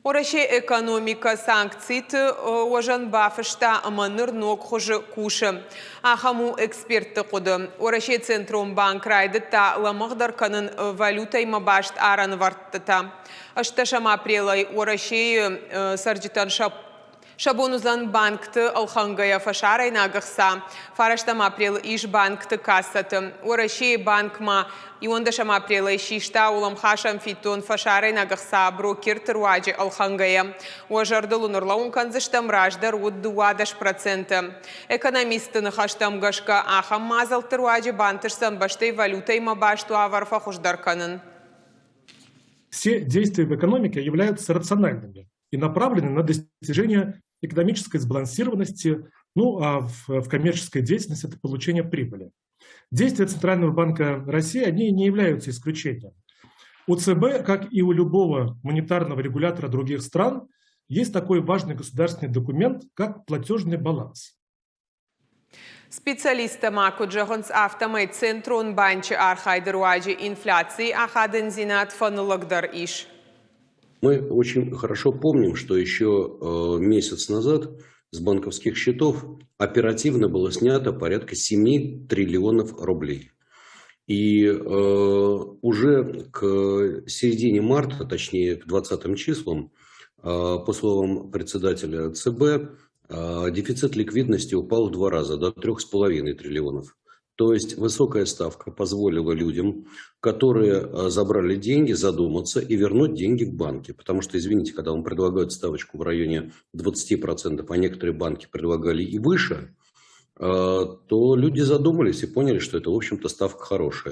Ораше экономика санкцийт ожан бафышта аманыр ног хожы кушы. Ахаму эксперты қуды. Ораше Центробанк райдыта ламығдар канын валютай мабашт аран варттыта. Ашташам апрелай ораше сарджитан Шабонузан банкты алхангая фашарай нагахса. Фараштам апрел иш банкты кассаты. Ораше банкма иондашам апрелай шишта уламхашам фитон фашарай нагахса брокер труаджи алхангая. Ожардылу нурлаун канзыштам раждар уддуадаш проценты. Экономисты нахаштам гашка ахам мазал труаджи бантышсан баштай валютай мабашту аварфа хуждарканын. Все действия в экономике являются рациональными и направлены на достижение экономической сбалансированности, а в коммерческой деятельности это получение прибыли. Действия Центрального банка России, они не являются исключением. У ЦБ, как и у любого монетарного регулятора других стран, есть такой важный государственный документ, как платежный баланс. Специалисты Макуджаханс автомой Центробанчи архайдеруаджи инфляции ахадензинат фанулагдар иш. Мы очень хорошо помним, что еще месяц назад с банковских счетов оперативно было снято порядка 7 триллионов рублей. И уже к середине марта, точнее к 20 числам, по словам председателя ЦБ, дефицит ликвидности упал в 2 раза, до 3,5 триллионов. То есть высокая ставка позволила людям, которые забрали деньги, задуматься и вернуть деньги в банки. Потому что, извините, когда вам предлагают ставочку в районе 20%, а некоторые банки предлагали и выше, то люди задумались и поняли, что это, в общем-то, ставка хорошая.